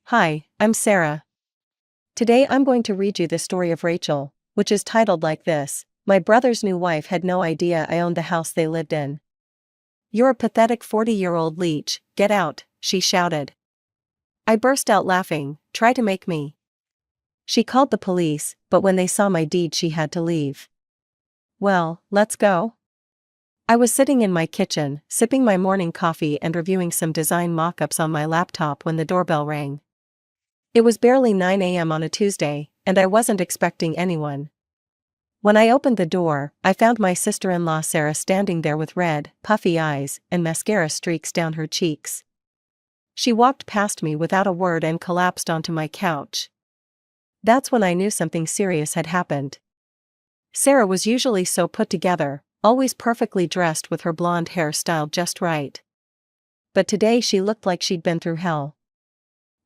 Hi, I'm Sarah. Today I'm going to read you the story of Rachel, which is titled like this: My brother's new wife had no idea I owned the house they lived in. You're a pathetic 40-year-old leech, get out, she shouted. I burst out laughing. Try to make me. She called the police, but when they saw my deed she had to leave. Well, let's go. I was sitting in my kitchen, sipping my morning coffee and reviewing some design mock-ups on my laptop when the doorbell rang. It was barely 9 a.m. on a Tuesday, and I wasn't expecting anyone. When I opened the door, I found my sister-in-law Sarah standing there with red, puffy eyes and mascara streaks down her cheeks. She walked past me without a word and collapsed onto my couch. That's when I knew something serious had happened. Sarah was usually so put together, always perfectly dressed with her blonde hair styled just right. But today she looked like she'd been through hell.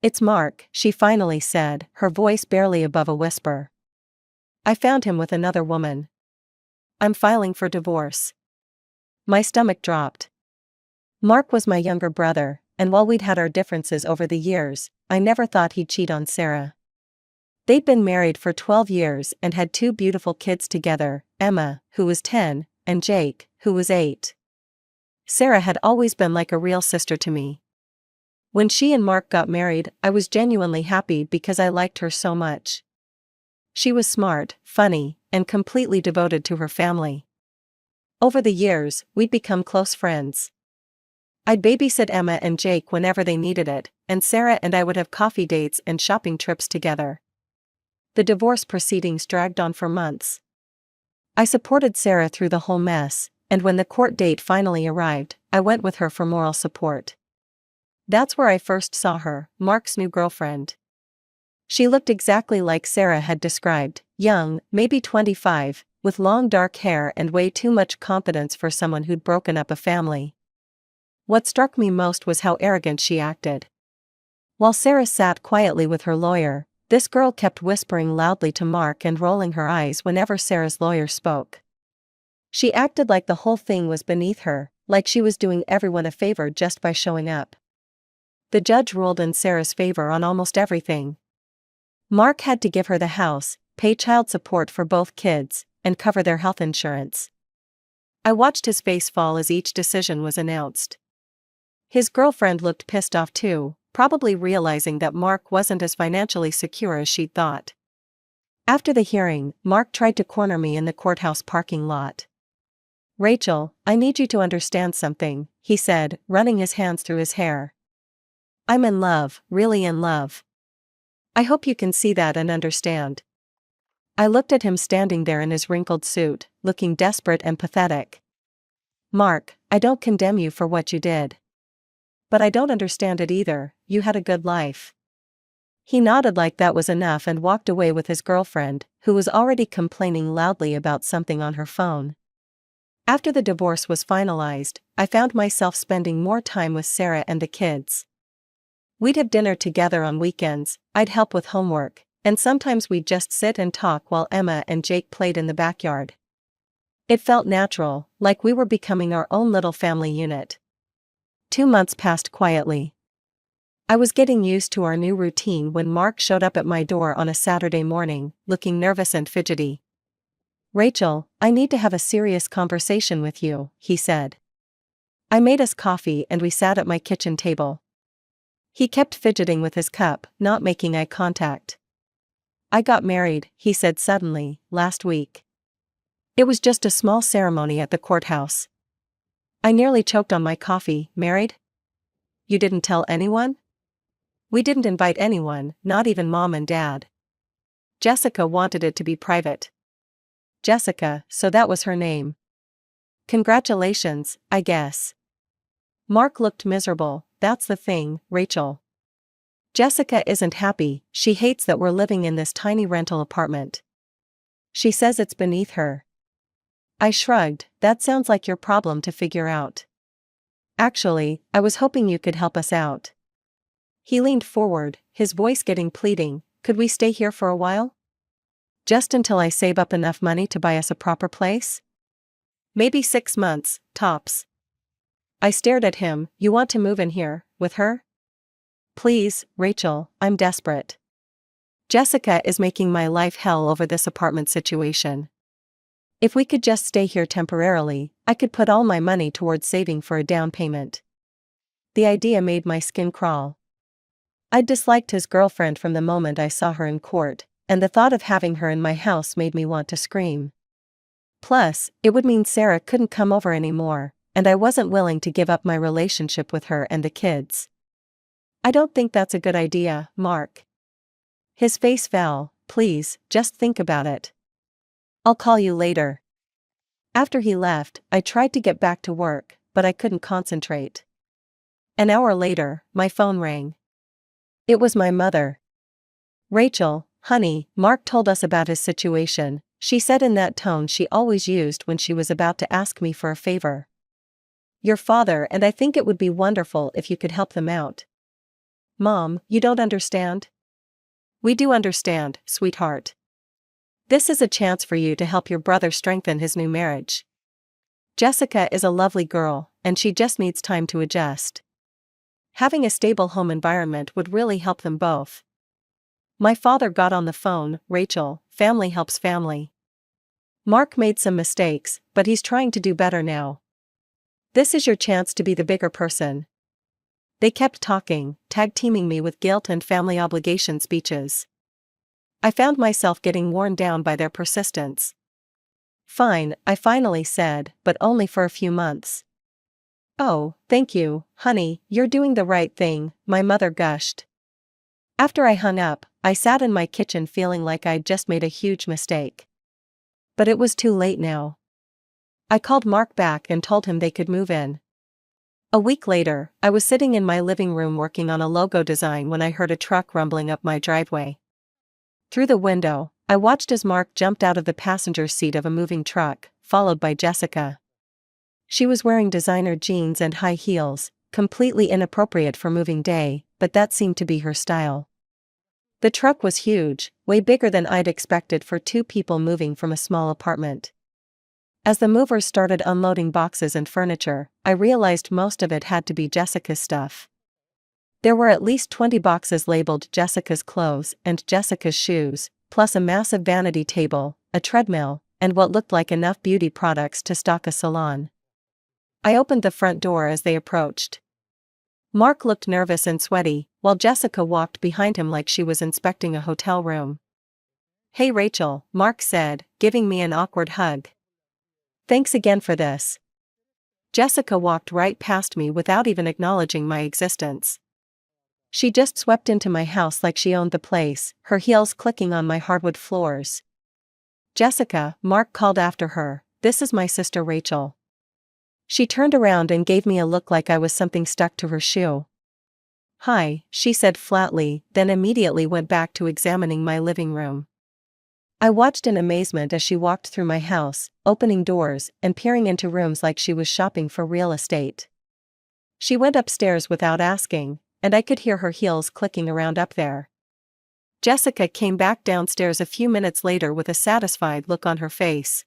It's Mark, she finally said, her voice barely above a whisper. I found him with another woman. I'm filing for divorce. My stomach dropped. Mark was my younger brother, and while we'd had our differences over the years, I never thought he'd cheat on Sarah. They'd been married for 12 years and had 2 beautiful kids together, Emma, who was 10, and Jake, who was 8. Sarah had always been like a real sister to me. When she and Mark got married, I was genuinely happy because I liked her so much. She was smart, funny, and completely devoted to her family. Over the years, we'd become close friends. I'd babysit Emma and Jake whenever they needed it, and Sarah and I would have coffee dates and shopping trips together. The divorce proceedings dragged on for months. I supported Sarah through the whole mess, and when the court date finally arrived, I went with her for moral support. That's where I first saw her, Mark's new girlfriend. She looked exactly like Sarah had described, young, maybe 25, with long dark hair and way too much confidence for someone who'd broken up a family. What struck me most was how arrogant she acted. While Sarah sat quietly with her lawyer, this girl kept whispering loudly to Mark and rolling her eyes whenever Sarah's lawyer spoke. She acted like the whole thing was beneath her, like she was doing everyone a favor just by showing up. The judge ruled in Sarah's favor on almost everything. Mark had to give her the house, pay child support for both kids, and cover their health insurance. I watched his face fall as each decision was announced. His girlfriend looked pissed off too, probably realizing that Mark wasn't as financially secure as she'd thought. After the hearing, Mark tried to corner me in the courthouse parking lot. Rachel, I need you to understand something, he said, running his hands through his hair. I'm in love, really in love. I hope you can see that and understand. I looked at him standing there in his wrinkled suit, looking desperate and pathetic. Mark, I don't condemn you for what you did. But I don't understand it either, you had a good life. He nodded like that was enough and walked away with his girlfriend, who was already complaining loudly about something on her phone. After the divorce was finalized, I found myself spending more time with Sarah and the kids. We'd have dinner together on weekends, I'd help with homework, and sometimes we'd just sit and talk while Emma and Jake played in the backyard. It felt natural, like we were becoming our own little family unit. 2 months passed quietly. I was getting used to our new routine when Mark showed up at my door on a Saturday morning, looking nervous and fidgety. Rachel, I need to have a serious conversation with you, he said. I made us coffee and we sat at my kitchen table. He kept fidgeting with his cup, not making eye contact. I got married, he said suddenly, last week. It was just a small ceremony at the courthouse. I nearly choked on my coffee. Married? You didn't tell anyone? We didn't invite anyone, not even Mom and Dad. Jessica wanted it to be private. Jessica, so that was her name. Congratulations, I guess. Mark looked miserable. That's the thing, Rachel. Jessica isn't happy, she hates that we're living in this tiny rental apartment. She says it's beneath her. I shrugged, that sounds like your problem to figure out. Actually, I was hoping you could help us out. He leaned forward, his voice getting pleading, could we stay here for a while? Just until I save up enough money to buy us a proper place? Maybe 6 months, tops. I stared at him. You want to move in here, with her? Please, Rachel, I'm desperate. Jessica is making my life hell over this apartment situation. If we could just stay here temporarily, I could put all my money towards saving for a down payment. The idea made my skin crawl. I'd disliked his girlfriend from the moment I saw her in court, and the thought of having her in my house made me want to scream. Plus, it would mean Sarah couldn't come over anymore, and I wasn't willing to give up my relationship with her and the kids. I don't think that's a good idea, Mark. His face fell. Please, just think about it. I'll call you later. After he left, I tried to get back to work, but I couldn't concentrate. An hour later, my phone rang. It was my mother. Rachel, honey, Mark told us about his situation, she said in that tone she always used when she was about to ask me for a favor. Your father and I think it would be wonderful if you could help them out. Mom, you don't understand? We do understand, sweetheart. This is a chance for you to help your brother strengthen his new marriage. Jessica is a lovely girl, and she just needs time to adjust. Having a stable home environment would really help them both. My father got on the phone. Rachel, family helps family. Mark made some mistakes, but he's trying to do better now. This is your chance to be the bigger person. They kept talking, tag-teaming me with guilt and family obligation speeches. I found myself getting worn down by their persistence. Fine, I finally said, but only for a few months. Oh, thank you, honey, you're doing the right thing, my mother gushed. After I hung up, I sat in my kitchen feeling like I'd just made a huge mistake. But it was too late now. I called Mark back and told him they could move in. A week later, I was sitting in my living room working on a logo design when I heard a truck rumbling up my driveway. Through the window, I watched as Mark jumped out of the passenger seat of a moving truck, followed by Jessica. She was wearing designer jeans and high heels, completely inappropriate for moving day, but that seemed to be her style. The truck was huge, way bigger than I'd expected for two people moving from a small apartment. As the movers started unloading boxes and furniture, I realized most of it had to be Jessica's stuff. There were at least 20 boxes labeled Jessica's clothes and Jessica's shoes, plus a massive vanity table, a treadmill, and what looked like enough beauty products to stock a salon. I opened the front door as they approached. Mark looked nervous and sweaty, while Jessica walked behind him like she was inspecting a hotel room. Hey Rachel, Mark said, giving me an awkward hug. Thanks again for this. Jessica walked right past me without even acknowledging my existence. She just swept into my house like she owned the place, her heels clicking on my hardwood floors. Jessica, Mark called after her, this is my sister Rachel. She turned around and gave me a look like I was something stuck to her shoe. Hi, she said flatly, then immediately went back to examining my living room. I watched in amazement as she walked through my house, opening doors and peering into rooms like she was shopping for real estate. She went upstairs without asking, and I could hear her heels clicking around up there. Jessica came back downstairs a few minutes later with a satisfied look on her face.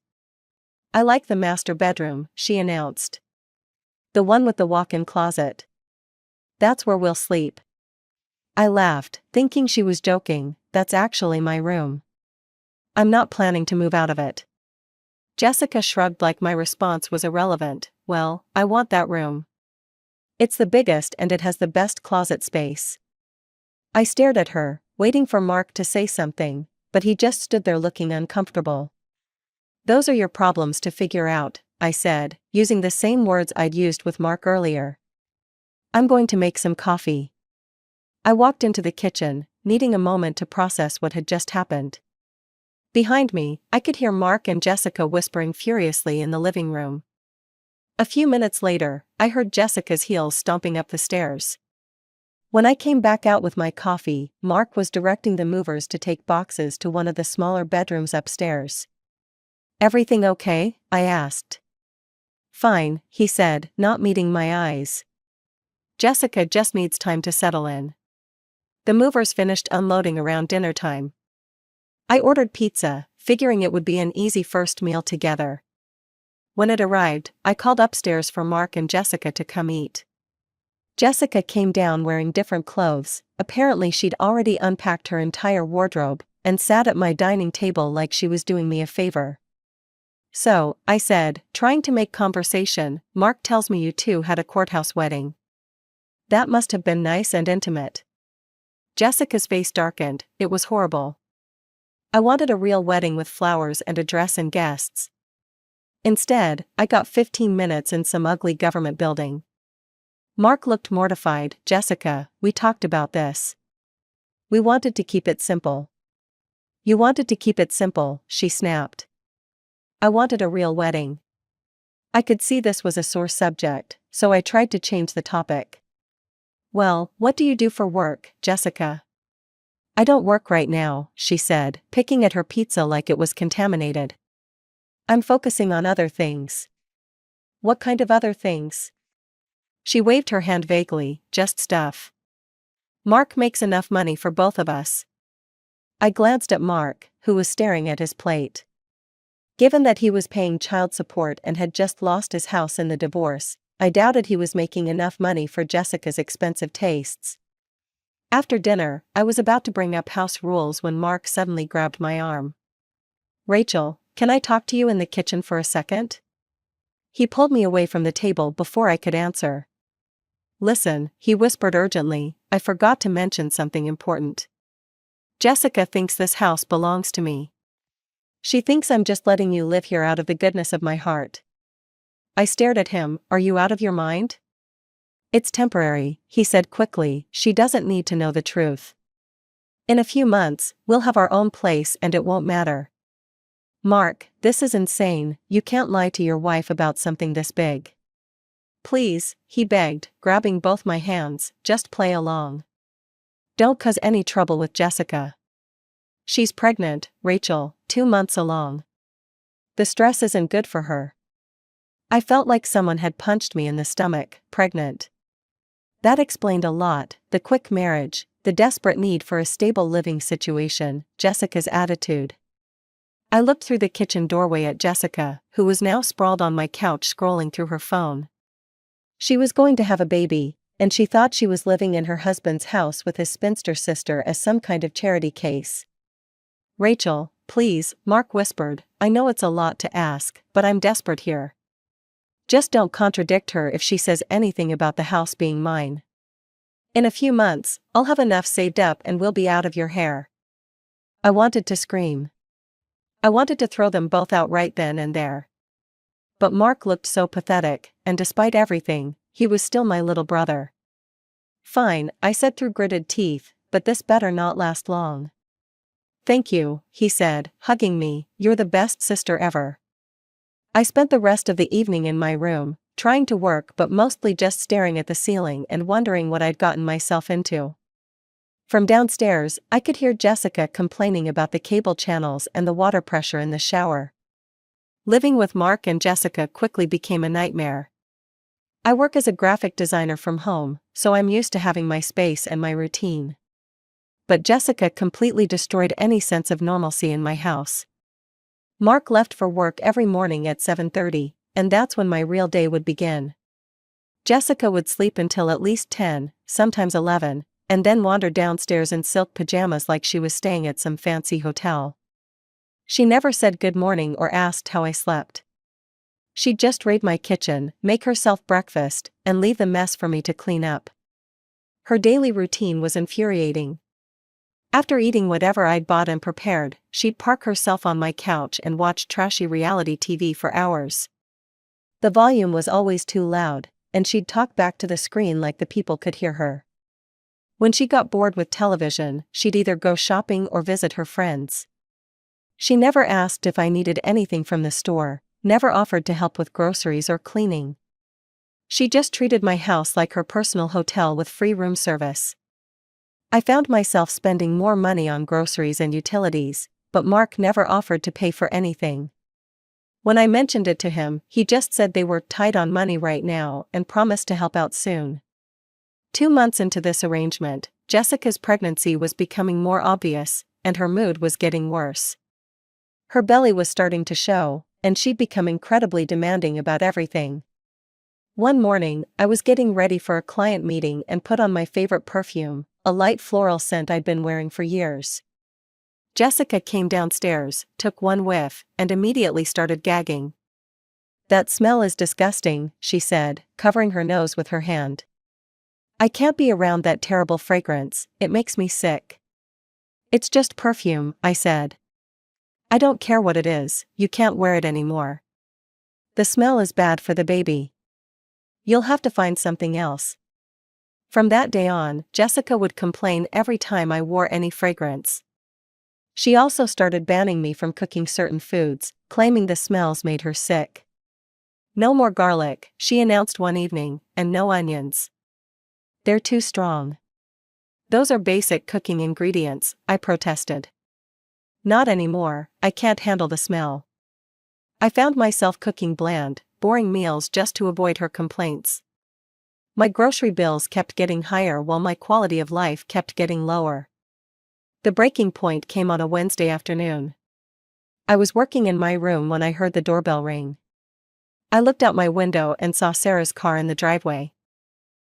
I like the master bedroom, she announced. The one with the walk-in closet. That's where we'll sleep. I laughed, thinking she was joking. That's actually my room. I'm not planning to move out of it. Jessica shrugged like my response was irrelevant. Well, I want that room. It's the biggest and it has the best closet space. I stared at her, waiting for Mark to say something, but he just stood there looking uncomfortable. Those are your problems to figure out, I said, using the same words I'd used with Mark earlier. I'm going to make some coffee. I walked into the kitchen, needing a moment to process what had just happened. Behind me, I could hear Mark and Jessica whispering furiously in the living room. A few minutes later, I heard Jessica's heels stomping up the stairs. When I came back out with my coffee, Mark was directing the movers to take boxes to one of the smaller bedrooms upstairs. Everything okay? I asked. Fine, he said, not meeting my eyes. Jessica just needs time to settle in. The movers finished unloading around dinner time. I ordered pizza, figuring it would be an easy first meal together. When it arrived, I called upstairs for Mark and Jessica to come eat. Jessica came down wearing different clothes, Apparently she'd already unpacked her entire wardrobe and sat at my dining table like she was doing me a favor. "So," I said, trying to make conversation, "Mark tells me you two had a courthouse wedding. That must have been nice and intimate." Jessica's face darkened. "It was horrible. I wanted a real wedding with flowers and a dress and guests. Instead, I got 15 minutes in some ugly government building." Mark looked mortified. "Jessica, we talked about this. We wanted to keep it simple." "You wanted to keep it simple," she snapped. "I wanted a real wedding." I could see this was a sore subject, so I tried to change the topic. "Well, what do you do for work, Jessica?" "I don't work right now," she said, picking at her pizza like it was contaminated. "I'm focusing on other things." "What kind of other things?" She waved her hand vaguely. "Just stuff. Mark makes enough money for both of us." I glanced at Mark, who was staring at his plate. Given that he was paying child support and had just lost his house in the divorce, I doubted he was making enough money for Jessica's expensive tastes. After dinner, I was about to bring up house rules when Mark suddenly grabbed my arm. "Rachel, can I talk to you in the kitchen for a second?" He pulled me away from the table before I could answer. "Listen," he whispered urgently, "I forgot to mention something important. Jessica thinks this house belongs to me. She thinks I'm just letting you live here out of the goodness of my heart." I stared at him. "Are you out of your mind?" "It's temporary," he said quickly. "She doesn't need to know the truth. In a few months, we'll have our own place and it won't matter." "Mark, this is insane. You can't lie to your wife about something this big." "Please," he begged, grabbing both my hands, "just play along. Don't cause any trouble with Jessica. She's pregnant, Rachel, 2 months along. The stress isn't good for her." I felt like someone had punched me in the stomach. Pregnant. That explained a lot: the quick marriage, the desperate need for a stable living situation, Jessica's attitude. I looked through the kitchen doorway at Jessica, who was now sprawled on my couch scrolling through her phone. She was going to have a baby, and she thought she was living in her husband's house with his spinster sister as some kind of charity case. "Rachel, please," Mark whispered, "I know it's a lot to ask, but I'm desperate here. Just don't contradict her if she says anything about the house being mine. In a few months, I'll have enough saved up and we'll be out of your hair." I wanted to scream. I wanted to throw them both out right then and there. But Mark looked so pathetic, and despite everything, he was still my little brother. "Fine," I said through gritted teeth, "but this better not last long." "Thank you," he said, hugging me, "you're the best sister ever." I spent the rest of the evening in my room, trying to work but mostly just staring at the ceiling and wondering what I'd gotten myself into. From downstairs, I could hear Jessica complaining about the cable channels and the water pressure in the shower. Living with Mark and Jessica quickly became a nightmare. I work as a graphic designer from home, so I'm used to having my space and my routine. But Jessica completely destroyed any sense of normalcy in my house. Mark left for work every morning at 7:30, and that's when my real day would begin. Jessica would sleep until at least 10, sometimes 11, and then wander downstairs in silk pajamas like she was staying at some fancy hotel. She never said good morning or asked how I slept. She'd just raid my kitchen, make herself breakfast, and leave the mess for me to clean up. Her daily routine was infuriating. After eating whatever I'd bought and prepared, she'd park herself on my couch and watch trashy reality TV for hours. The volume was always too loud, and she'd talk back to the screen like the people could hear her. When she got bored with television, she'd either go shopping or visit her friends. She never asked if I needed anything from the store, never offered to help with groceries or cleaning. She just treated my house like her personal hotel with free room service. I found myself spending more money on groceries and utilities, but Mark never offered to pay for anything. When I mentioned it to him, he just said they were tight on money right now and promised to help out soon. 2 months into this arrangement, Jessica's pregnancy was becoming more obvious, and her mood was getting worse. Her belly was starting to show, and she'd become incredibly demanding about everything. One morning, I was getting ready for a client meeting and put on my favorite perfume, a light floral scent I'd been wearing for years. Jessica came downstairs, took one whiff, and immediately started gagging. "That smell is disgusting," she said, covering her nose with her hand. "I can't be around that terrible fragrance, it makes me sick." "It's just perfume," I said. "I don't care what it is, you can't wear it anymore. The smell is bad for the baby. You'll have to find something else." From that day on, Jessica would complain every time I wore any fragrance. She also started banning me from cooking certain foods, claiming the smells made her sick. "No more garlic," she announced one evening, "and no onions. They're too strong." "Those are basic cooking ingredients," I protested. "Not anymore, I can't handle the smell." I found myself cooking bland, boring meals just to avoid her complaints. My grocery bills kept getting higher while my quality of life kept getting lower. The breaking point came on a Wednesday afternoon. I was working in my room when I heard the doorbell ring. I looked out my window and saw Sarah's car in the driveway.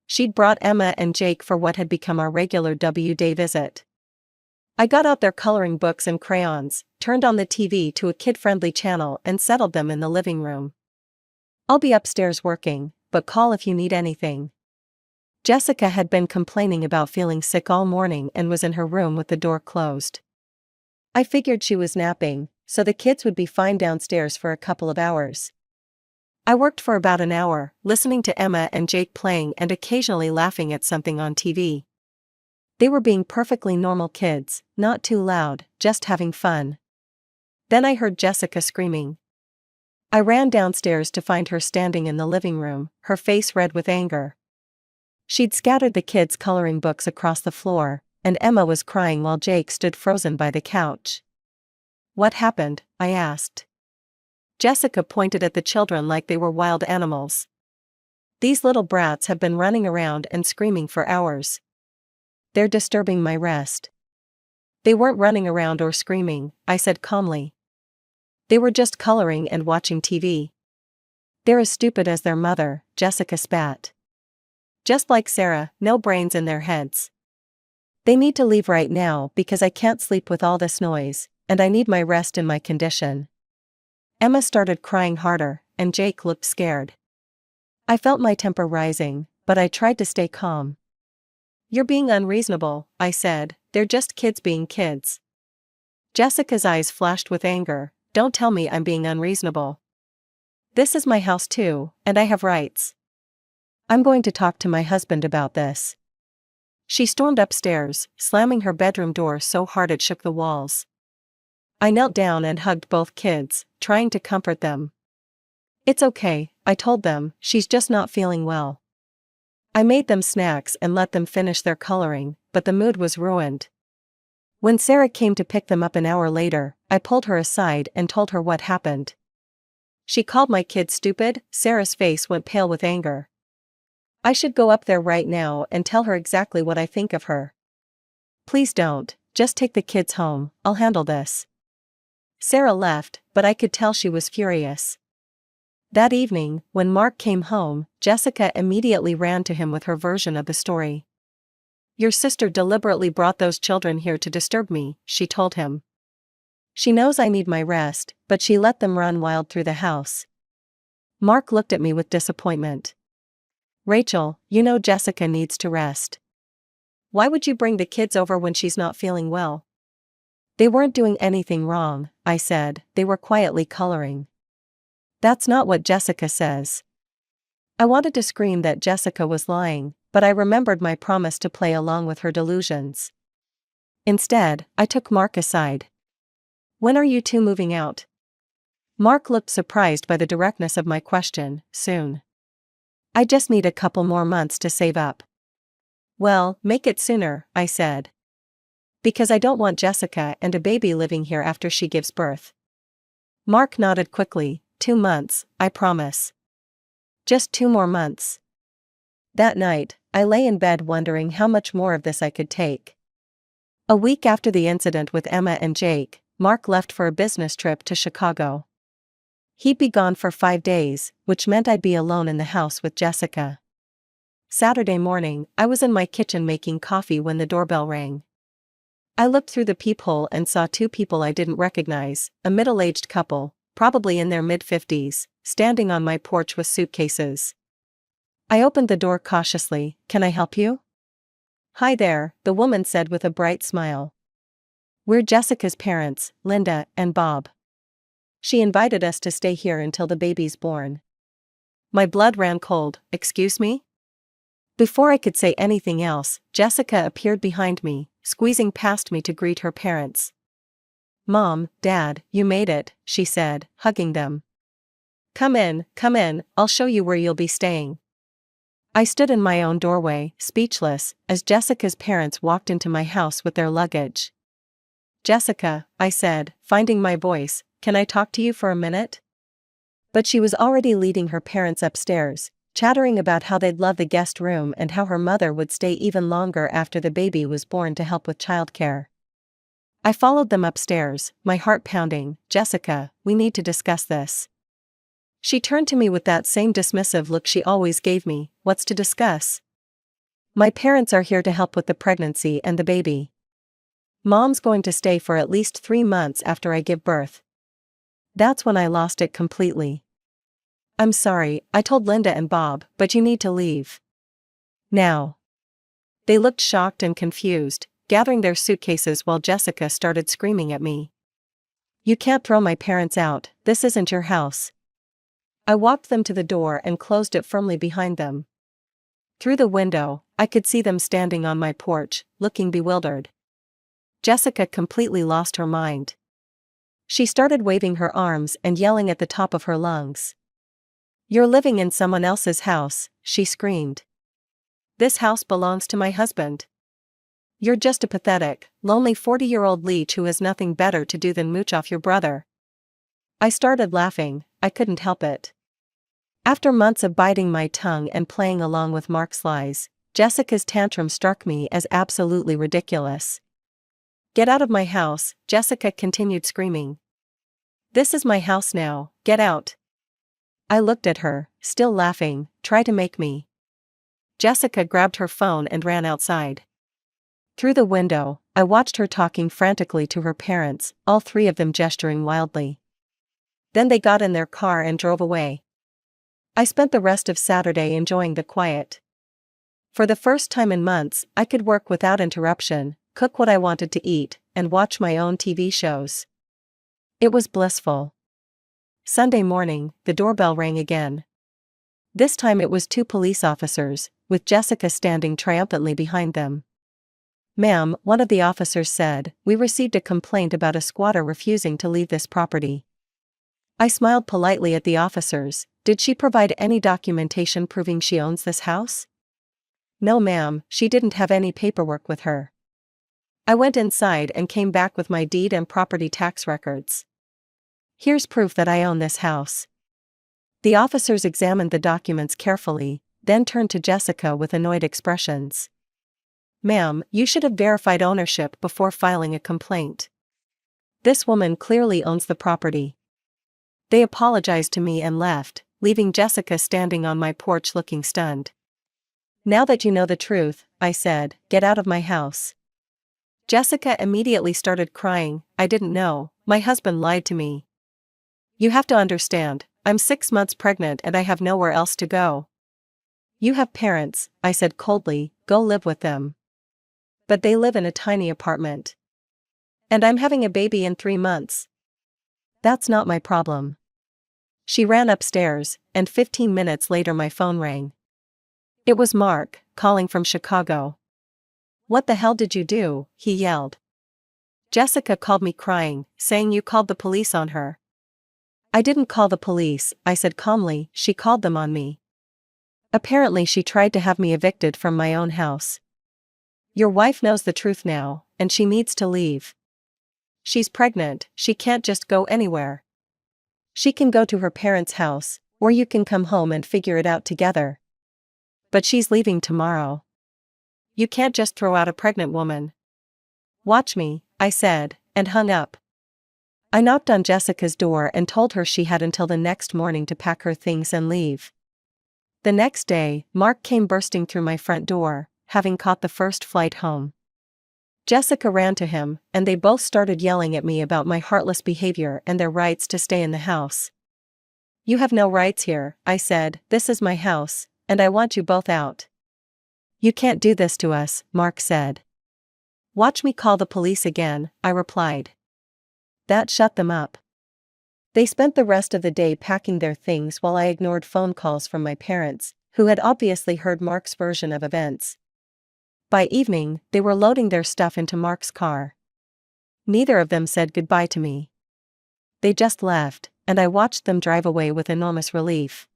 She'd brought Emma and Jake for what had become our regular day visit. I got out their coloring books and crayons, turned on the TV to a kid-friendly channel and settled them in the living room. "I'll be upstairs working, but call if you need anything." Jessica had been complaining about feeling sick all morning and was in her room with the door closed. I figured she was napping, so the kids would be fine downstairs for a couple of hours. I worked for about an hour, listening to Emma and Jake playing and occasionally laughing at something on TV. They were being perfectly normal kids, not too loud, just having fun. Then I heard Jessica screaming. I ran downstairs to find her standing in the living room, her face red with anger. She'd scattered the kids' coloring books across the floor, and Emma was crying while Jake stood frozen by the couch. "What happened?" I asked. Jessica pointed at the children like they were wild animals. "These little brats have been running around and screaming for hours. They're disturbing my rest." "They weren't running around or screaming," I said calmly. "They were just coloring and watching TV. They're as stupid as their mother," Jessica spat. "Just like Sarah, no brains in their heads. They need to leave right now because I can't sleep with all this noise, and I need my rest in my condition." Emma started crying harder, and Jake looked scared. I felt my temper rising, but I tried to stay calm. "You're being unreasonable," I said, "they're just kids being kids." Jessica's eyes flashed with anger. "Don't tell me I'm being unreasonable. This is my house too, and I have rights. I'm going to talk to my husband about this." She stormed upstairs, slamming her bedroom door so hard it shook the walls. I knelt down and hugged both kids, trying to comfort them. "It's okay," I told them, "she's just not feeling well." I made them snacks and let them finish their coloring, but the mood was ruined. When Sarah came to pick them up an hour later, I pulled her aside and told her what happened. "She called my kid stupid." Sarah's face went pale with anger. "I should go up there right now and tell her exactly what I think of her." "Please don't, just take the kids home, I'll handle this." Sarah left, but I could tell she was furious. That evening, when Mark came home, Jessica immediately ran to him with her version of the story. "Your sister deliberately brought those children here to disturb me," she told him. "She knows I need my rest, but she let them run wild through the house." Mark looked at me with disappointment. "Rachel, you know Jessica needs to rest. Why would you bring the kids over when she's not feeling well?" "They weren't doing anything wrong," I said, "they were quietly coloring." "That's not what Jessica says." I wanted to scream that Jessica was lying, but I remembered my promise to play along with her delusions. Instead, I took Mark aside. "When are you two moving out?" Mark looked surprised by the directness of my question. "Soon. I just need a couple more months to save up." "Well, make it sooner," I said. "Because I don't want Jessica and a baby living here after she gives birth." Mark nodded quickly. 2 months, I promise." "Just 2 more months." That night, I lay in bed wondering how much more of this I could take. A week after the incident with Emma and Jake, Mark left for a business trip to Chicago. He'd be gone for 5 days, which meant I'd be alone in the house with Jessica. Saturday morning, I was in my kitchen making coffee when the doorbell rang. I looked through the peephole and saw two people I didn't recognize, a middle-aged couple, probably in their mid-50s, standing on my porch with suitcases. I opened the door cautiously. "Can I help you?" "Hi there," the woman said with a bright smile. "We're Jessica's parents, Linda and Bob. She invited us to stay here until the baby's born." My blood ran cold. "Excuse me?" Before I could say anything else, Jessica appeared behind me, squeezing past me to greet her parents. "Mom, Dad, you made it," she said, hugging them. Come in, I'll show you where you'll be staying." I stood in my own doorway, speechless, as Jessica's parents walked into my house with their luggage. "Jessica," I said, finding my voice, "can I talk to you for a minute?" But she was already leading her parents upstairs, chattering about how they'd love the guest room and how her mother would stay even longer after the baby was born to help with childcare. I followed them upstairs, my heart pounding. "Jessica, we need to discuss this." She turned to me with that same dismissive look she always gave me. "What's to discuss?" "My parents are here to help with the pregnancy and the baby. Mom's going to stay for at least 3 months after I give birth." That's when I lost it completely. "I'm sorry, I told Linda and Bob, but you need to leave now." They looked shocked and confused, gathering their suitcases while Jessica started screaming at me. "You can't throw my parents out, this isn't your house." I walked them to the door and closed it firmly behind them. Through the window, I could see them standing on my porch, looking bewildered. Jessica completely lost her mind. She started waving her arms and yelling at the top of her lungs. "You're living in someone else's house," she screamed. "This house belongs to my husband. You're just a pathetic, lonely 40-year-old leech who has nothing better to do than mooch off your brother." I started laughing. I couldn't help it. After months of biting my tongue and playing along with Mark's lies, Jessica's tantrum struck me as absolutely ridiculous. "Get out of my house," Jessica continued screaming. "This is my house now, get out." I looked at her, still laughing. "Try to make me." Jessica grabbed her phone and ran outside. Through the window, I watched her talking frantically to her parents, all three of them gesturing wildly. Then they got in their car and drove away. I spent the rest of Saturday enjoying the quiet. For the first time in months, I could work without interruption, cook what I wanted to eat, and watch my own TV shows. It was blissful. Sunday morning, the doorbell rang again. This time it was 2 police officers, with Jessica standing triumphantly behind them. "Ma'am," one of the officers said, "we received a complaint about a squatter refusing to leave this property." I smiled politely at the officers. "Did she provide any documentation proving she owns this house?" "No ma'am, she didn't have any paperwork with her." I went inside and came back with my deed and property tax records. "Here's proof that I own this house." The officers examined the documents carefully, then turned to Jessica with annoyed expressions. "Ma'am, you should have verified ownership before filing a complaint. This woman clearly owns the property." They apologized to me and left, leaving Jessica standing on my porch looking stunned. "Now that you know the truth," I said, "get out of my house." Jessica immediately started crying. "I didn't know, my husband lied to me. You have to understand, I'm 6 months pregnant and I have nowhere else to go." "You have parents," I said coldly, "go live with them." "But they live in a tiny apartment. And I'm having a baby in 3 months. That's not my problem." She ran upstairs, and 15 minutes later my phone rang. It was Mark, calling from Chicago. "What the hell did you do?" he yelled. "Jessica called me crying, saying you called the police on her." "I didn't call the police," I said calmly, "she called them on me. Apparently she tried to have me evicted from my own house. Your wife knows the truth now, and she needs to leave. She's pregnant, she can't just go anywhere. She can go to her parents' house, or you can come home and figure it out together. But she's leaving tomorrow. You can't just throw out a pregnant woman." "Watch me," I said, and hung up. I knocked on Jessica's door and told her she had until the next morning to pack her things and leave. The next day, Mark came bursting through my front door, having caught the first flight home. Jessica ran to him, and they both started yelling at me about my heartless behavior and their rights to stay in the house. "You have no rights here," I said. "This is my house, and I want you both out." "You can't do this to us," Mark said. "Watch me call the police again," I replied. That shut them up. They spent the rest of the day packing their things while I ignored phone calls from my parents, who had obviously heard Mark's version of events. By evening, they were loading their stuff into Mark's car. Neither of them said goodbye to me. They just left, and I watched them drive away with enormous relief.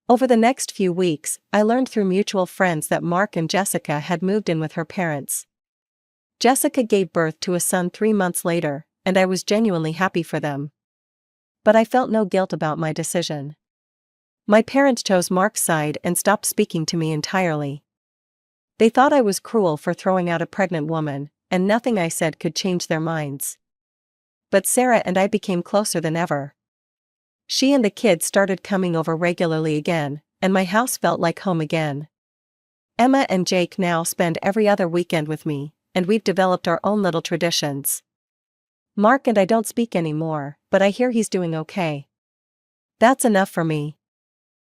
Over the next few weeks, I learned through mutual friends that Mark and Jessica had moved in with her parents. Jessica gave birth to a son 3 months later, and I was genuinely happy for them. But I felt no guilt about my decision. My parents chose Mark's side and stopped speaking to me entirely. They thought I was cruel for throwing out a pregnant woman, and nothing I said could change their minds. But Sarah and I became closer than ever. She and the kids started coming over regularly again, and my house felt like home again. Emma and Jake now spend every other weekend with me, and we've developed our own little traditions. Mark and I don't speak anymore, but I hear he's doing okay. That's enough for me.